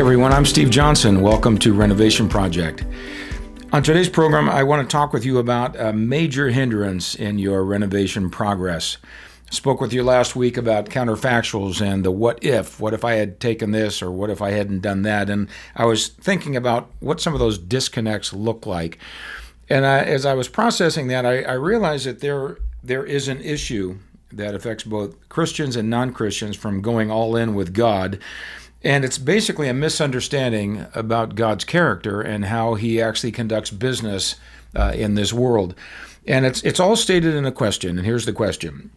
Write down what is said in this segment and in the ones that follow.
everyone, I'm Steve Johnson. Welcome to Renovation Project. On today's program, I want to talk with you about a major hindrance in your renovation progress. I spoke with you last week about counterfactuals and the what if I had taken this or what if I hadn't done that, and I was thinking about what some of those disconnects look like. And as I was processing that, I realized that there is an issue that affects both Christians and non-Christians from going all in with God. And it's basically a misunderstanding about God's character and how he actually conducts business in this world. And it's all stated in a question, and here's the question.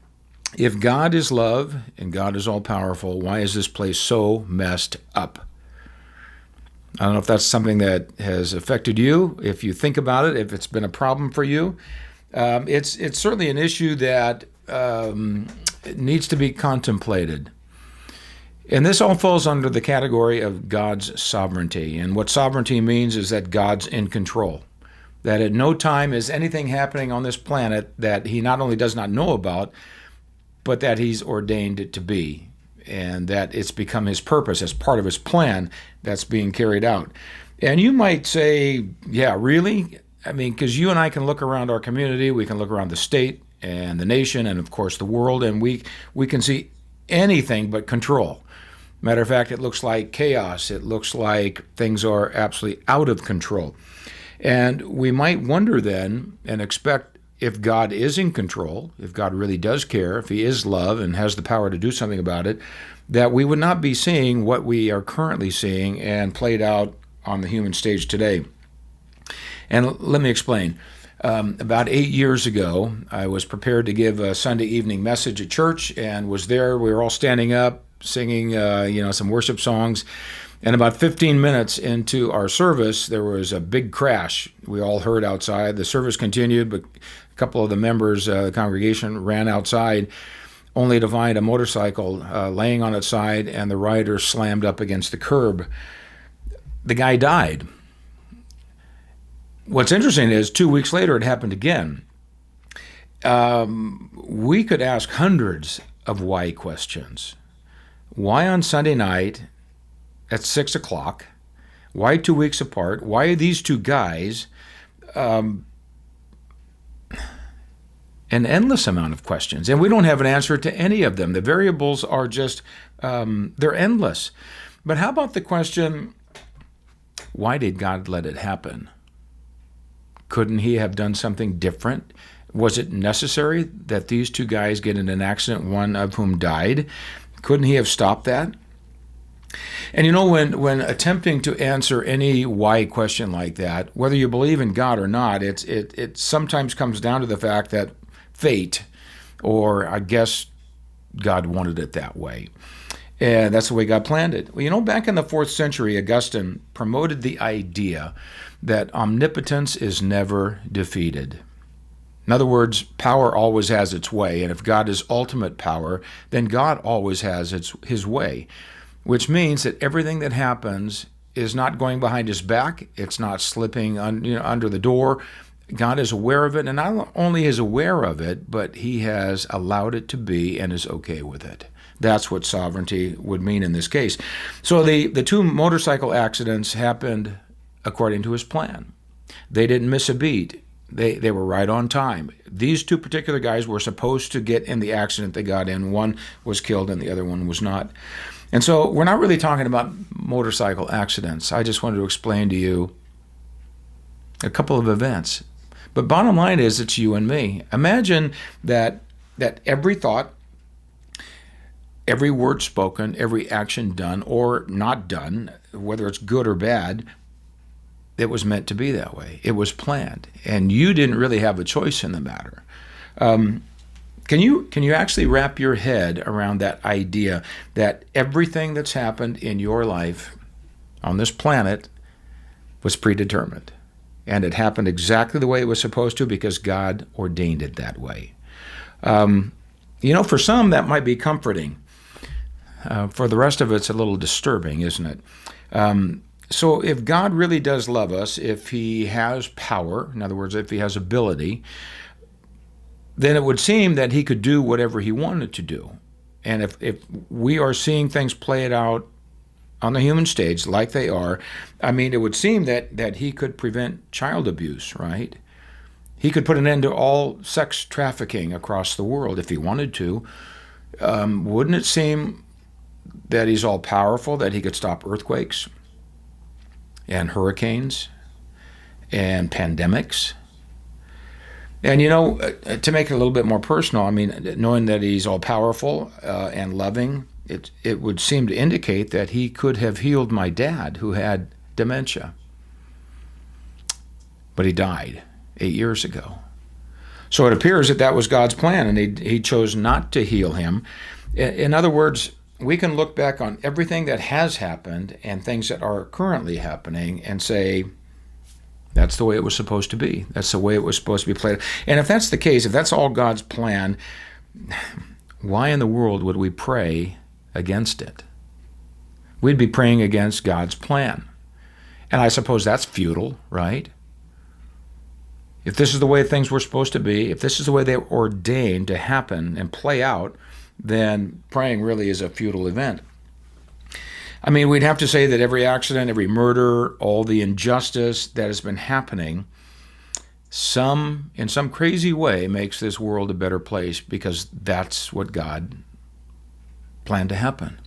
If God is love and God is all-powerful, why is this place so messed up? I don't know if that's something that has affected you, if you think about it, if it's been a problem for you. It's certainly an issue that needs to be contemplated. And this all falls under the category of God's sovereignty. And what sovereignty means is that God's in control. That at no time is anything happening on this planet that he not only does not know about, but that he's ordained it to be. And that it's become his purpose as part of his plan that's being carried out. And you might say, yeah, really? I mean, because you and I can look around our community, we can look around the state and the nation and, of course, the world, and we can see anything but control. Matter of fact, it looks like chaos. It looks like things are absolutely out of control. And we might wonder then and expect if God is in control, if God really does care, if he is love and has the power to do something about it, that we would not be seeing what we are currently seeing and played out on the human stage today. And let me explain. About 8 years ago, I was prepared to give a Sunday evening message at church and was there. We were all standing up, singing, some worship songs. And about 15 minutes into our service, there was a big crash. We all heard outside. The service continued, but a couple of the members of the congregation ran outside, only to find a motorcycle laying on its side, and the rider slammed up against the curb. The guy died. What's interesting is 2 weeks later, it happened again. We could ask hundreds of why questions. Why on Sunday night at 6 o'clock? Why 2 weeks apart? Why are these two guys? An endless amount of questions. And we don't have an answer to any of them. The variables are just, they're endless. But how about the question, why did God let it happen? Couldn't he have done something different? Was it necessary that these two guys get in an accident, one of whom died? Couldn't he have stopped that? And when attempting to answer any why question like that, whether you believe in God or not, it sometimes comes down to the fact that fate, or I guess God wanted it that way. And that's the way God planned it. Well, back in the 4th century, Augustine promoted the idea that omnipotence is never defeated. In other words, power always has its way, and if God is ultimate power, then God always has his way, which means that everything that happens is not going behind his back, it's not slipping under the door. God is aware of it, and not only is aware of it, but he has allowed it to be and is okay with it. That's what sovereignty would mean in this case. So the two motorcycle accidents happened according to his plan. They didn't miss a beat. They were right on time. These two particular guys were supposed to get in the accident they got in. One was killed and the other one was not. And so we're not really talking about motorcycle accidents. I just wanted to explain to you a couple of events. But bottom line is, it's you and me. Imagine that every thought, every word spoken, every action done or not done, whether it's good or bad, it was meant to be that way. It was planned, and you didn't really have a choice in the matter. Can you actually wrap your head around that idea that everything that's happened in your life on this planet was predetermined, and it happened exactly the way it was supposed to because God ordained it that way? For some that might be comforting. For the rest of it's a little disturbing, isn't it? So if God really does love us, if he has power, in other words, if he has ability, then it would seem that he could do whatever he wanted to do. And if we are seeing things played out on the human stage like they are, I mean, it would seem that he could prevent child abuse, right? He could put an end to all sex trafficking across the world if he wanted to. Wouldn't it seem that he's all powerful, that he could stop earthquakes and hurricanes and pandemics? And to make it a little bit more personal, I mean, knowing that he's all powerful and loving, it would seem to indicate that he could have healed my dad who had dementia. But he died 8 years ago. So it appears that was God's plan, and he chose not to heal him. In other words, we can look back on everything that has happened and things that are currently happening and say, that's the way it was supposed to be. That's the way it was supposed to be played. And if that's the case, if that's all God's plan, why in the world would we pray against it? We'd be praying against God's plan. And I suppose that's futile, right? If this is the way things were supposed to be, if this is the way they were ordained to happen and play out, then praying really is a futile event. I mean, we'd have to say that every accident, every murder, all the injustice that has been happening, in some crazy way makes this world a better place because that's what God planned to happen.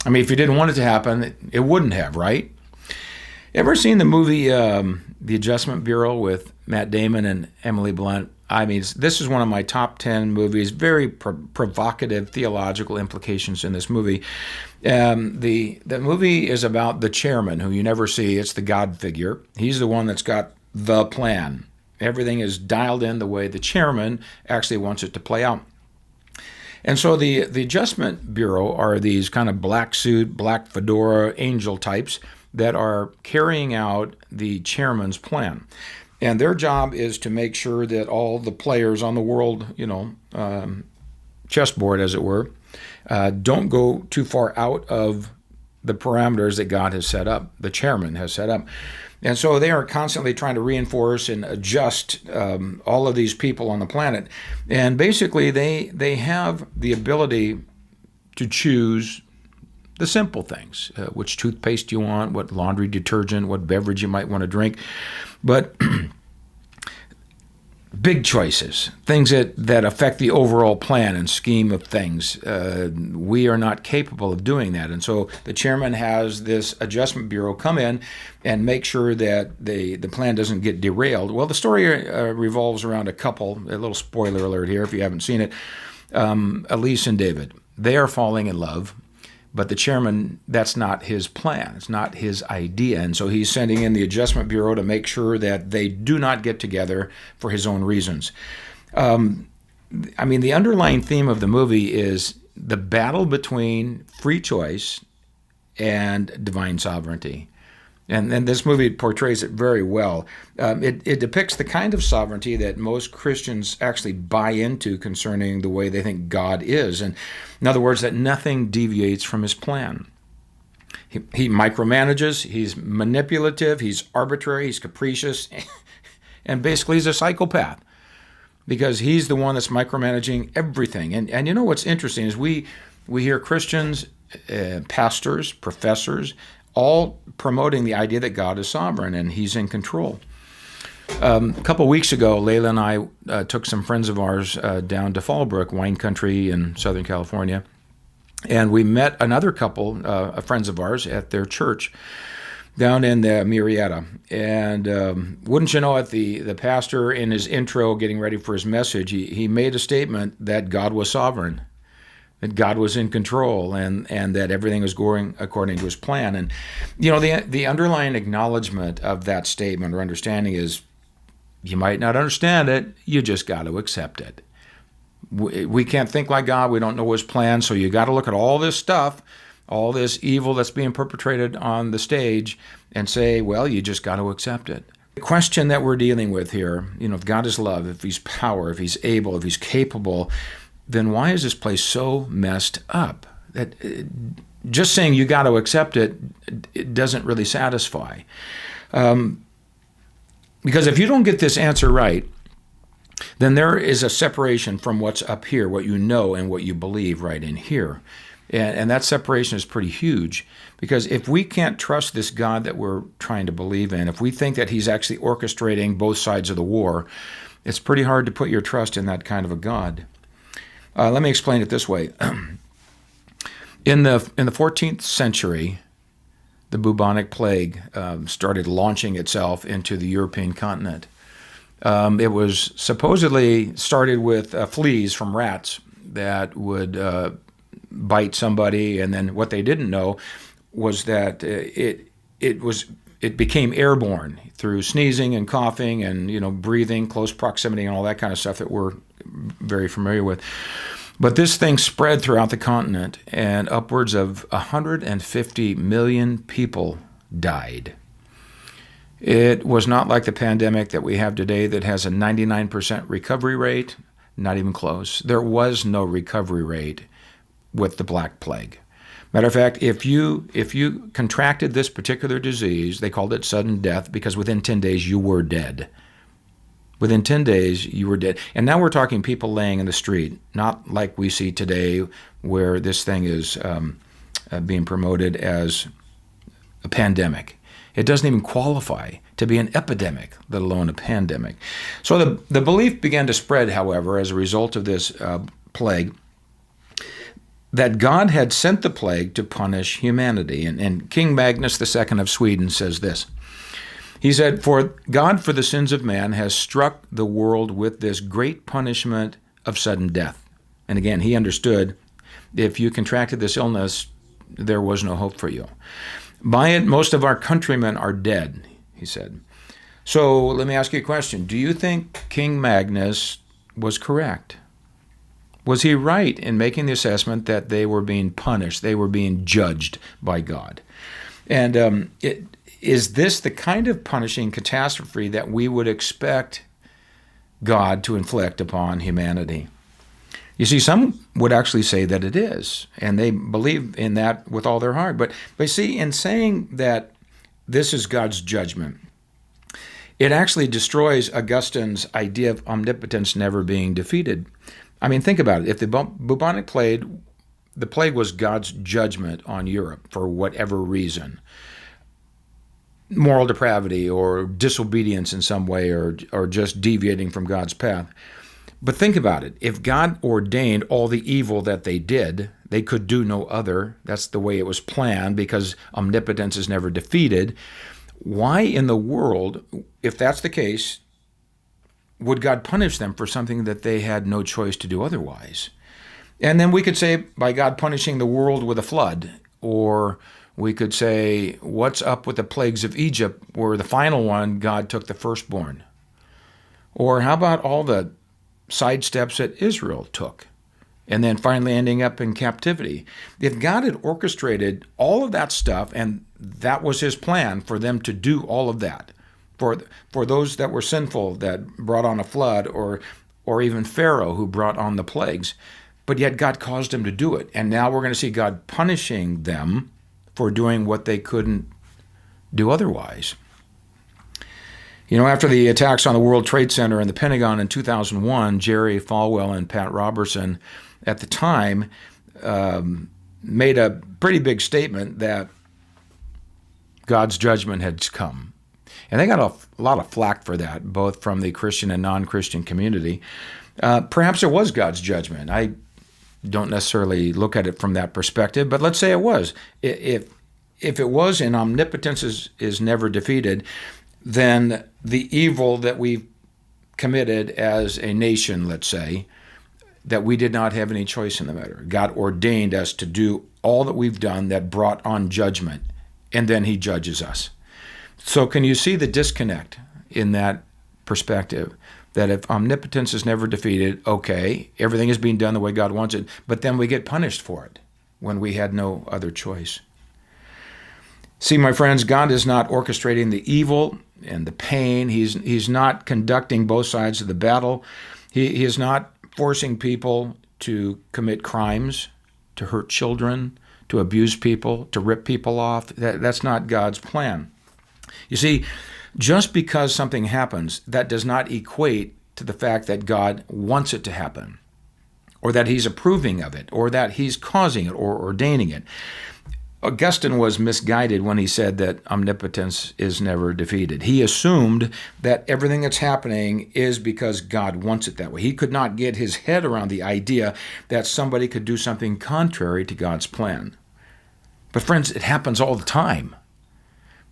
I mean, if he didn't want it to happen, it wouldn't have, right? Ever seen the movie The Adjustment Bureau with Matt Damon and Emily Blunt? I mean, this is one of my top 10 movies, very provocative theological implications in this movie. The movie is about the chairman, who you never see. It's the God figure. He's the one that's got the plan. Everything is dialed in the way the chairman actually wants it to play out. And so the Adjustment Bureau are these kind of black suit, black fedora angel types that are carrying out the chairman's plan. And their job is to make sure that all the players on the world, chessboard, as it were, don't go too far out of the parameters that God has set up, the chairman has set up. And so they are constantly trying to reinforce and adjust all of these people on the planet. And basically, they have the ability to choose the simple things, which toothpaste you want, what laundry detergent, what beverage you might want to drink. But big choices, things that affect the overall plan and scheme of things, we are not capable of doing that. And so the chairman has this adjustment bureau come in and make sure that the plan doesn't get derailed. Well, the story revolves around a couple, a little spoiler alert here if you haven't seen it, Elise and David. They are falling in love. But the chairman, that's not his plan. It's not his idea. And so he's sending in the Adjustment Bureau to make sure that they do not get together for his own reasons. I mean, the underlying theme of the movie is the battle between free choice and divine sovereignty. And this movie portrays it very well. It depicts the kind of sovereignty that most Christians actually buy into concerning the way they think God is. And in other words, that nothing deviates from his plan. He micromanages, he's manipulative, he's arbitrary, he's capricious, and basically he's a psychopath because he's the one that's micromanaging everything. And you know what's interesting is we hear Christians, pastors, professors, all promoting the idea that God is sovereign and he's in control. A couple of weeks ago, Layla and I took some friends of ours down to Fallbrook, wine country in Southern California, and we met another couple, friends of ours, at their church down in the Murrieta. And wouldn't you know it, the pastor in his intro getting ready for his message, he made a statement that God was sovereign, that God was in control, and that everything was going according to his plan. And, the underlying acknowledgement of that statement or understanding is, you might not understand it, you just got to accept it. We can't think like God, we don't know his plan, so you got to look at all this stuff, all this evil that's being perpetrated on the stage, and say, well, you just got to accept it. The question that we're dealing with here, if God is love, if he's power, if he's able, if he's capable, then why is this place so messed up? That just saying you got to accept it doesn't really satisfy. Because if you don't get this answer right, then there is a separation from what's up here, what you know and what you believe right in here. And that separation is pretty huge, because if we can't trust this God that we're trying to believe in, if we think that he's actually orchestrating both sides of the war, it's pretty hard to put your trust in that kind of a God. Let me explain it this way. In the 14th century, the bubonic plague started launching itself into the European continent. It was supposedly started with fleas from rats that would bite somebody, and then what they didn't know was that it became airborne through sneezing and coughing and breathing, close proximity, and all that kind of stuff that we're very familiar with. But this thing spread throughout the continent, and upwards of 150 million people died. It was not like the pandemic that we have today that has a 99% recovery rate. Not even close. There was no recovery rate with the Black Plague. Matter of fact, if you contracted this particular disease, they called it sudden death because within 10 days you were dead. Within 10 days you were dead. And now we're talking people laying in the street, not like we see today where this thing is being promoted as a pandemic. It doesn't even qualify to be an epidemic, let alone a pandemic. So the belief began to spread, however, as a result of this plague, that God had sent the plague to punish humanity. And King Magnus II of Sweden says this. He said, "For God, for the sins of man, has struck the world with this great punishment of sudden death." And again, he understood if you contracted this illness, there was no hope for you. "By it, most of our countrymen are dead," he said. So let me ask you a question. Do you think King Magnus was correct? Was he right in making the assessment that they were being punished, they were being judged by God? And is this the kind of punishing catastrophe that we would expect God to inflict upon humanity? You see, some would actually say that it is, and they believe in that with all their heart. But see, in saying that this is God's judgment, it actually destroys Augustine's idea of omnipotence never being defeated. I mean, think about it. If the bubonic plague, the plague was God's judgment on Europe for whatever reason, moral depravity or disobedience in some way, or just deviating from God's path. But think about it. If God ordained all the evil that they did, they could do no other. That's the way it was planned, because omnipotence is never defeated. Why in the world, if that's the case, would God punish them for something that they had no choice to do otherwise? And then we could say by God punishing the world with a flood, or we could say, what's up with the plagues of Egypt, where the final one, God took the firstborn? Or how about all the side steps that Israel took, and then finally ending up in captivity? If God had orchestrated all of that stuff, and that was his plan for them to do all of that, for those that were sinful that brought on a flood, or even Pharaoh who brought on the plagues, but yet God caused him to do it. And now we're going to see God punishing them for doing what they couldn't do otherwise. After the attacks on the World Trade Center and the Pentagon in 2001, Jerry Falwell and Pat Robertson at the time made a pretty big statement that God's judgment had come. And they got a lot of flack for that, both from the Christian and non-Christian community. Perhaps it was God's judgment. I don't necessarily look at it from that perspective, but let's say it was. If it was, and omnipotence is never defeated, then the evil that we've committed as a nation, let's say, that we did not have any choice in the matter. God ordained us to do all that we've done that brought on judgment, and then he judges us. So can you see the disconnect in that perspective? That if omnipotence is never defeated, okay, everything is being done the way God wants it, but then we get punished for it when we had no other choice. See, my friends, God is not orchestrating the evil and the pain. He's not conducting both sides of the battle. He is not forcing people to commit crimes, to hurt children, to abuse people, to rip people off. That's not God's plan. You see, just because something happens, that does not equate to the fact that God wants it to happen, or that he's approving of it, or that he's causing it or ordaining it. Augustine was misguided when he said that omnipotence is never defeated. He assumed that everything that's happening is because God wants it that way. He could not get his head around the idea that somebody could do something contrary to God's plan. But friends, it happens all the time.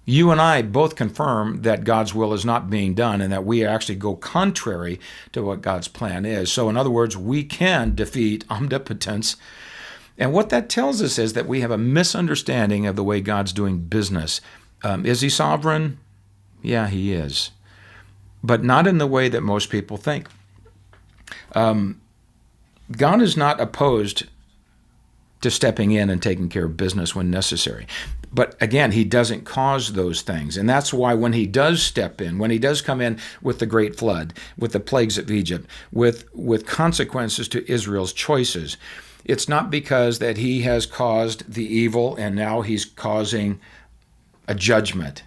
You and I both confirm that God's will is not being done and that we actually go contrary to what God's plan is. So in other words, we can defeat omnipotence. And what that tells us is that we have a misunderstanding of the way God's doing business. Is he sovereign? Yeah, he is. But not in the way that most people think. God is not opposed to stepping in and taking care of business when necessary. But again, he doesn't cause those things. And that's why when he does step in, when he does come in with the great flood, with the plagues of Egypt, with consequences to Israel's choices, it's not because that he has caused the evil and now he's causing a judgment.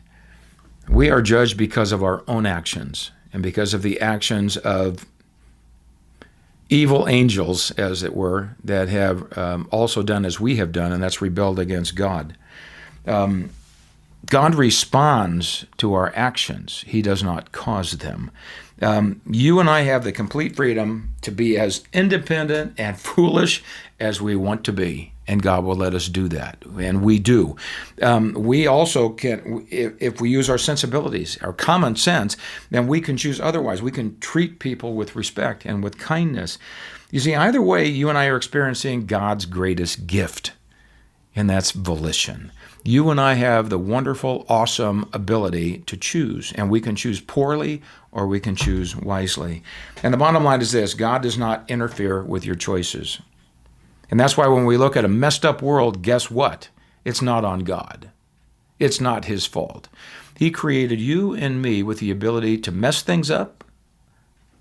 We are judged because of our own actions and because of the actions of evil angels, as it were, that have also done as we have done, and that's rebelled against God. God responds to our actions. He does not cause them. You and I have the complete freedom to be as independent and foolish as we want to be, and God will let us do that, and we do. We also can, if we use our sensibilities, our common sense, then we can choose otherwise. We can treat people with respect and with kindness. You see, either way, you and I are experiencing God's greatest gift, and that's volition. You and I have the wonderful, awesome ability to choose, and we can choose poorly or we can choose wisely. And the bottom line is this: God does not interfere with your choices. And that's why when we look at a messed up world, guess what? It's not on God. It's not his fault. He created you and me with the ability to mess things up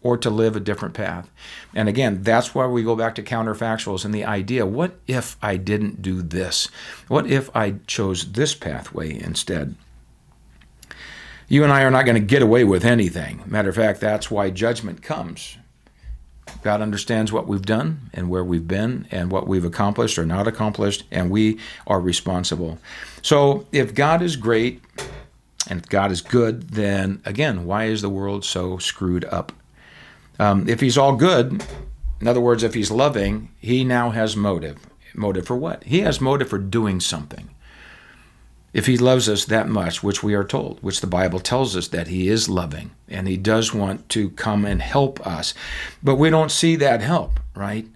or to live a different path. And again, that's why we go back to counterfactuals and the idea, what if I didn't do this? What if I chose this pathway instead? You and I are not going to get away with anything. Matter of fact, that's why judgment comes. God understands what we've done and where we've been and what we've accomplished or not accomplished, and we are responsible. So if God is great and if God is good, then again, why is the world so screwed up? If he's all good, in other words, if he's loving, he now has motive. Motive for what? He has motive for doing something. If he loves us that much, which we are told, which the Bible tells us that he is loving, and he does want to come and help us, but we don't see that help, right?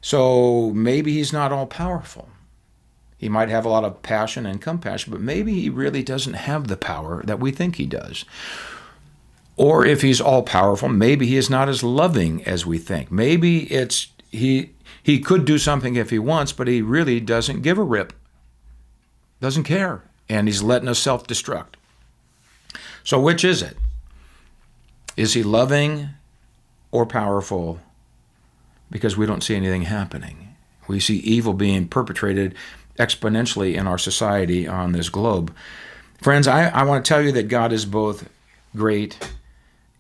So maybe he's not all powerful. He might have a lot of passion and compassion, but maybe he really doesn't have the power that we think he does. Or if he's all powerful, maybe he is not as loving as we think. Maybe it's he could do something if he wants, but he really doesn't give a rip. Doesn't care. And he's letting us self-destruct. So which is it? Is he loving or powerful? Because we don't see anything happening. We see evil being perpetrated exponentially in our society on this globe. Friends, I want to tell you that God is both great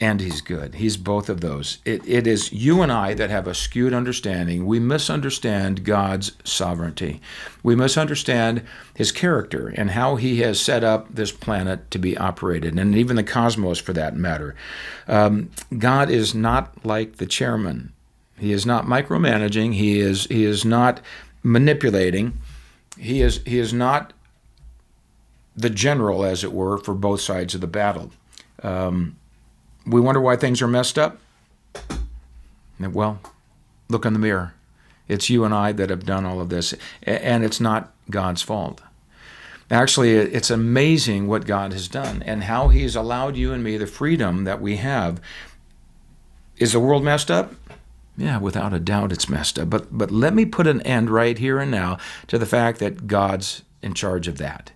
and he's good. He's both of those. It is you and I that have a skewed understanding. We misunderstand God's sovereignty. We misunderstand his character and how he has set up this planet to be operated, and even the cosmos for that matter. God is not like the chairman. He is not micromanaging. He is not manipulating. He is not the general, as it were, for both sides of the battle. We wonder why things are messed up. Well, look in the mirror. It's you and I that have done all of this, and it's not God's fault. Actually, it's amazing what God has done and how he's allowed you and me the freedom that we have. Is the world messed up? Yeah, without a doubt it's messed up. But let me put an end right here and now to the fact that God's in charge of that.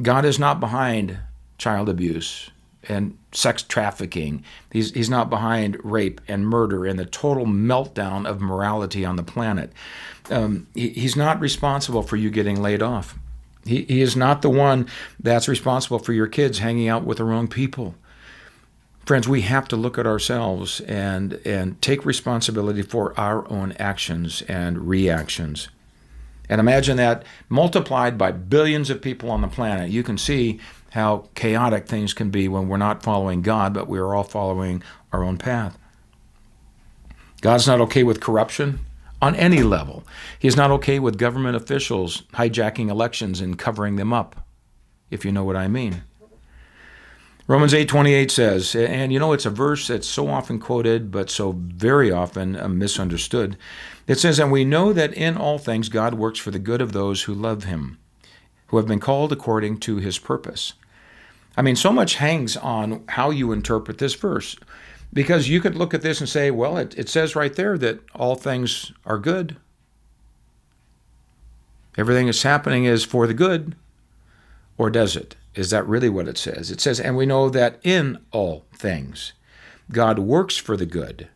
God is not behind child abuse and sex trafficking. He's not behind rape and murder and the total meltdown of morality on the planet. He's not responsible for you getting laid off. He is not the one that's responsible for your kids hanging out with the wrong people. Friends, we have to look at ourselves and take responsibility for our own actions and reactions. And imagine that multiplied by billions of people on the planet. You can see how chaotic things can be when we're not following God, but we're all following our own path. God's not okay with corruption on any level. He's not okay with government officials hijacking elections and covering them up, if you know what I mean. Romans 8:28 says, and it's a verse that's so often quoted, but so very often misunderstood. It says, and we know that in all things God works for the good of those who love him, who have been called according to his purpose. I mean, so much hangs on how you interpret this verse, because you could look at this and say, well, it says right there that all things are good. Everything that's happening is for the good, or does it? Is that really what it says? It says, and we know that in all things, God works for the good,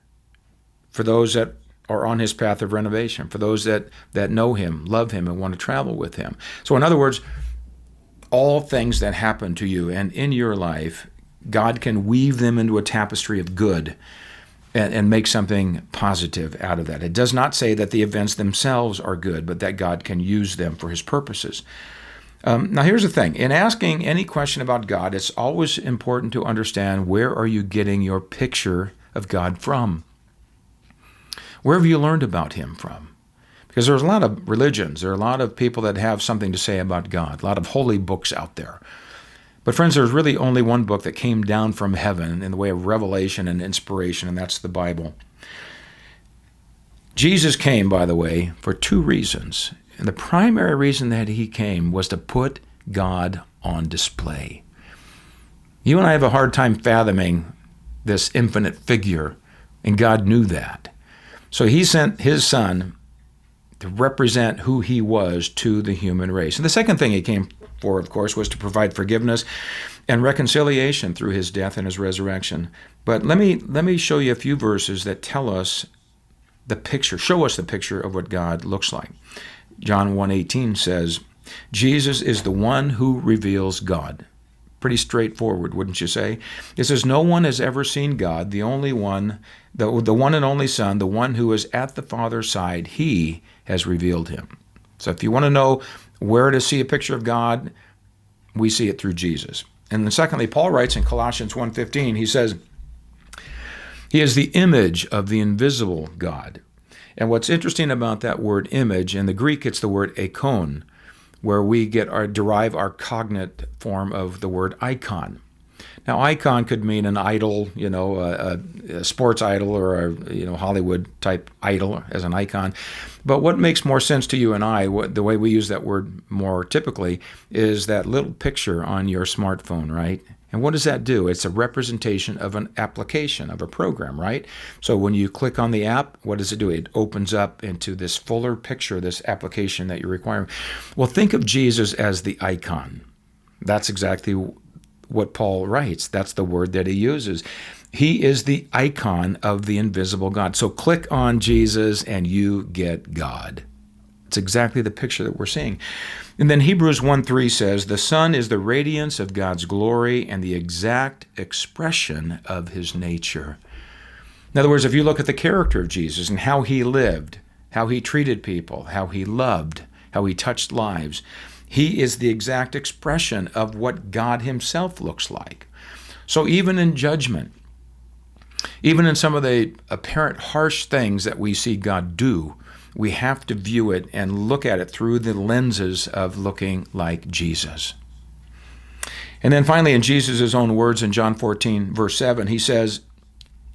for those that are on his path of renovation, for those that know him, love him, and want to travel with him. So in other words, all things that happen to you and in your life, God can weave them into a tapestry of good and make something positive out of that. It does not say that the events themselves are good, but that God can use them for his purposes. Now, here's the thing. In asking any question about God, it's always important to understand, where are you getting your picture of God from? Where have you learned about him from? Because there's a lot of religions. There are a lot of people that have something to say about God, a lot of holy books out there. But friends, there's really only one book that came down from heaven in the way of revelation and inspiration, and that's the Bible. Jesus came, by the way, for two reasons. And the primary reason that he came was to put God on display. You and I have a hard time fathoming this infinite figure, and God knew that. So he sent his son to represent who he was to the human race. And the second thing he came for, of course, was to provide forgiveness and reconciliation through his death and his resurrection. But let me show you a few verses that tell us the picture, show us the picture of what God looks like. John 1:18 says, Jesus is the one who reveals God. Pretty straightforward, wouldn't you say? It says, no one has ever seen God, the only one, the one and only Son, the one who is at the Father's side, he has revealed him. So if you want to know where to see a picture of God, we see it through Jesus. And then secondly, Paul writes in Colossians 1:15, he says, he is the image of the invisible God. And what's interesting about that word image, in the Greek it's the word eikon, where we derive our cognate form of the word icon. Now, icon could mean an idol, a sports idol, or a Hollywood type idol as an icon. But what makes more sense to you and I, the way we use that word more typically, is that little picture on your smartphone, right? And what does that do? It's a representation of an application, of a program, right? So when you click on the app, what does it do? It opens up into this fuller picture, this application that you're requiring. Well, think of Jesus as the icon. That's exactly what Paul writes. That's the word that he uses. He is the icon of the invisible God. So click on Jesus and you get God. It's exactly the picture that we're seeing. And then Hebrews 1:3 says, the Son is the radiance of God's glory and the exact expression of his nature. In other words, if you look at the character of Jesus and how he lived, how he treated people, how he loved, how he touched lives, he is the exact expression of what God himself looks like. So even in judgment, even in some of the apparent harsh things that we see God do, we have to view it and look at it through the lenses of looking like Jesus. And then finally, in Jesus' own words in John 14, verse 7, he says,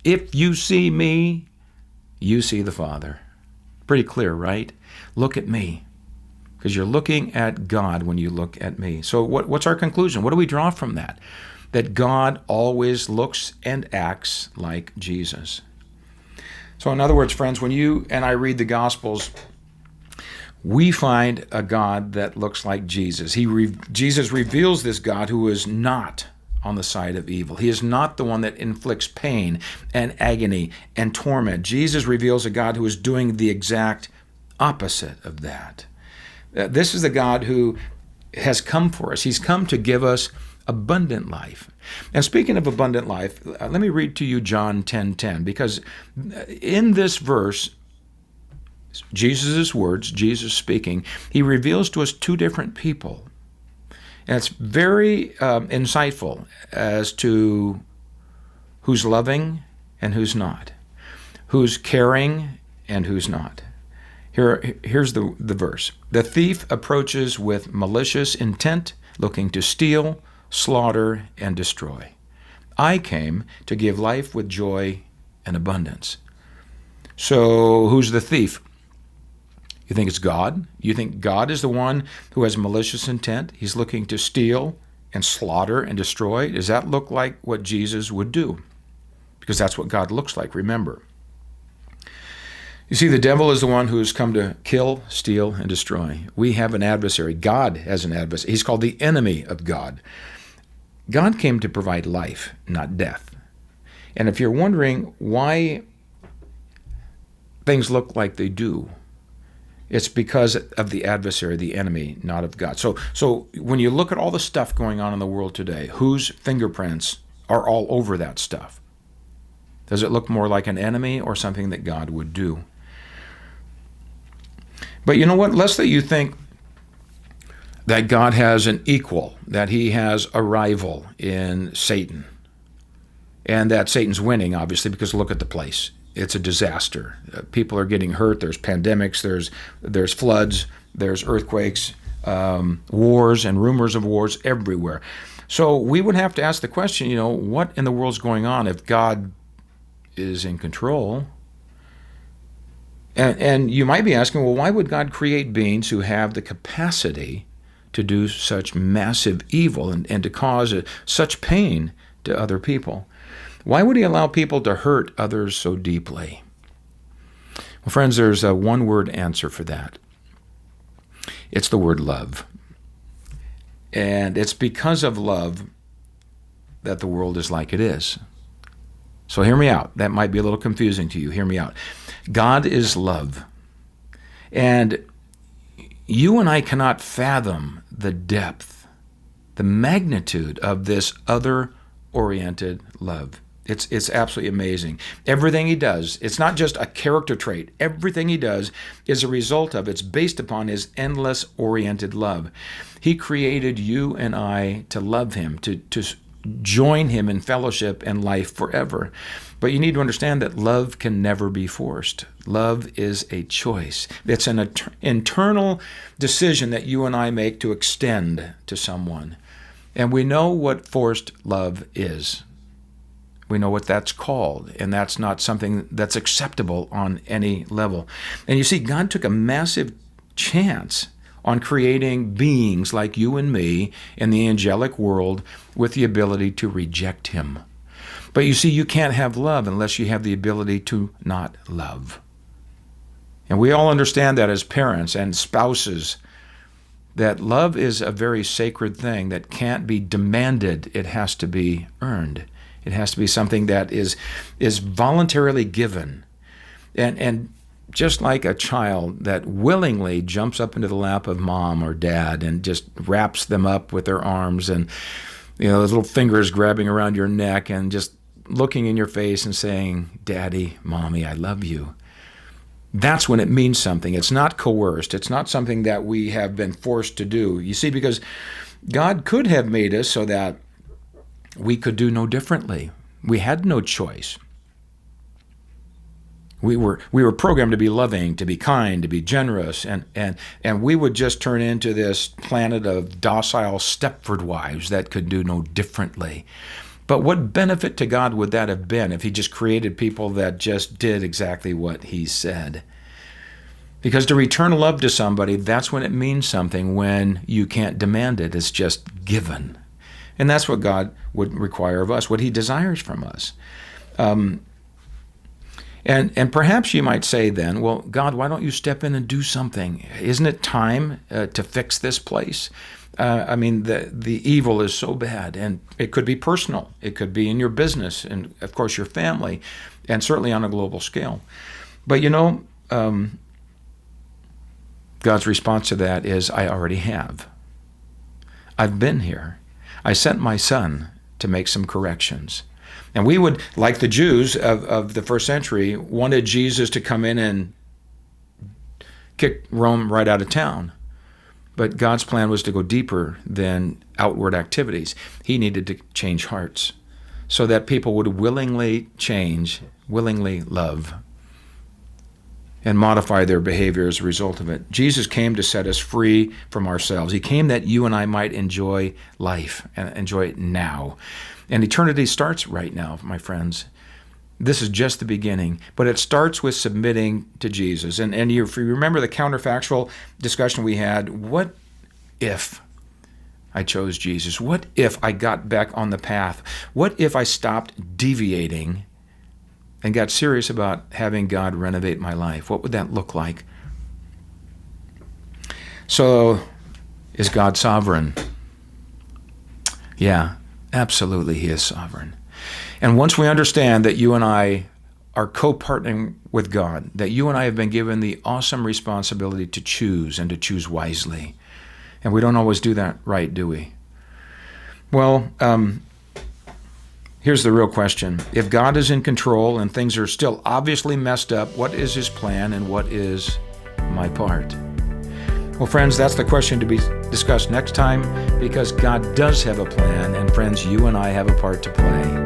if you see me, you see the Father. Pretty clear, right? Look at me. Because you're looking at God when you look at me. So what's our conclusion? What do we draw from that? That God always looks and acts like Jesus. So in other words, friends, when you and I read the Gospels, we find a God that looks like Jesus. Jesus reveals this God who is not on the side of evil. He is not the one that inflicts pain and agony and torment. Jesus reveals a God who is doing the exact opposite of that. This is the God who has come for us. He's come to give us abundant life. And speaking of abundant life, let me read to you John 10:10, because in this verse, Jesus' words, Jesus speaking, he reveals to us two different people. And it's very insightful as to who's loving and who's not, who's caring and who's not. Here's the verse. The thief approaches with malicious intent, looking to steal, slaughter, and destroy. I came to give life with joy and abundance. So who's the thief? You think it's God? You think God is the one who has malicious intent? He's looking to steal and slaughter and destroy? Does that look like what Jesus would do? Because that's what God looks like, remember. You see, the devil is the one who has come to kill, steal, and destroy. We have an adversary. God has an adversary. He's called the enemy of God. God came to provide life, not death. And if you're wondering why things look like they do, it's because of the adversary, the enemy, not of God. So when you look at all the stuff going on in the world today, whose fingerprints are all over that stuff? Does it look more like an enemy or something that God would do? But you know what? Lest that you think that God has an equal, that he has a rival in Satan, and that Satan's winning, obviously, because look at the place. It's a disaster. People are getting hurt. There's pandemics. There's floods. There's earthquakes, wars, and rumors of wars everywhere. So we would have to ask the question, what in the world's going on if God is in control? And you might be asking, well, why would God create beings who have the capacity to do such massive evil and to cause such pain to other people? Why would he allow people to hurt others so deeply? Well, friends, there's a one-word answer for that. It's the word love. And it's because of love that the world is like it is. So hear me out. That might be a little confusing to you. Hear me out. God is love. And you and I cannot fathom the depth, the magnitude of this other-oriented love. It's absolutely amazing. Everything he does, it's not just a character trait. Everything he does is a result of, it's based upon his endless oriented love. He created you and I to love him, to join him in fellowship and life forever. But you need to understand that love can never be forced. Love is a choice. It's an internal decision that you and I make to extend to someone. And we know what forced love is. We know what that's called, and that's not something that's acceptable on any level. And you see, God took a massive chance on creating beings like you and me in the angelic world with the ability to reject him. But you see, you can't have love unless you have the ability to not love. And we all understand that as parents and spouses, that love is a very sacred thing that can't be demanded. It has to be earned. It has to be something that is voluntarily given. And just like a child that willingly jumps up into the lap of mom or dad and just wraps them up with their arms and those little fingers grabbing around your neck and just looking in your face and saying, "Daddy, Mommy, I love you." That's when it means something. It's not coerced. It's not something that we have been forced to do. You see, because God could have made us so that we could do no differently. We had no choice. We were programmed to be loving, to be kind, to be generous, and we would just turn into this planet of docile Stepford wives that could do no differently. But what benefit to God would that have been if he just created people that just did exactly what he said? Because to return love to somebody, that's when it means something, when you can't demand it. It's just given. And that's what God would require of us, what he desires from us. And perhaps you might say then, well, God, why don't you step in and do something? Isn't it time to fix this place? The evil is so bad, and it could be personal. It could be in your business and, of course, your family, and certainly on a global scale. But, God's response to that is, I already have. I've been here. I sent my son to make some corrections. And we would, like the Jews of the first century, wanted Jesus to come in and kick Rome right out of town. But God's plan was to go deeper than outward activities. He needed to change hearts so that people would willingly change, willingly love, and modify their behavior as a result of it. Jesus came to set us free from ourselves. He came that you and I might enjoy life and enjoy it now. And eternity starts right now, my friends. This is just the beginning, but it starts with submitting to Jesus. And if you remember the counterfactual discussion we had, what if I chose Jesus? What if I got back on the path? What if I stopped deviating and got serious about having God renovate my life? What would that look like? So, is God sovereign? Yeah, absolutely, He is sovereign. And once we understand that you and I are co-partnering with God, that you and I have been given the awesome responsibility to choose and to choose wisely. And we don't always do that right, do we? Well, here's the real question. If God is in control and things are still obviously messed up, what is His plan and what is my part? Well, friends, that's the question to be discussed next time, because God does have a plan, and friends, you and I have a part to play.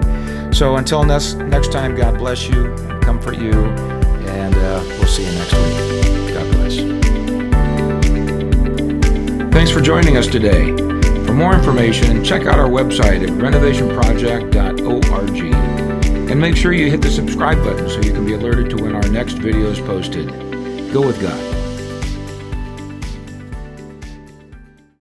So until next time, God bless you, comfort you, and we'll see you next week. God bless. Thanks for joining us today. For more information, check out our website at renovationproject.org. And make sure you hit the subscribe button so you can be alerted to when our next video is posted. Go with God.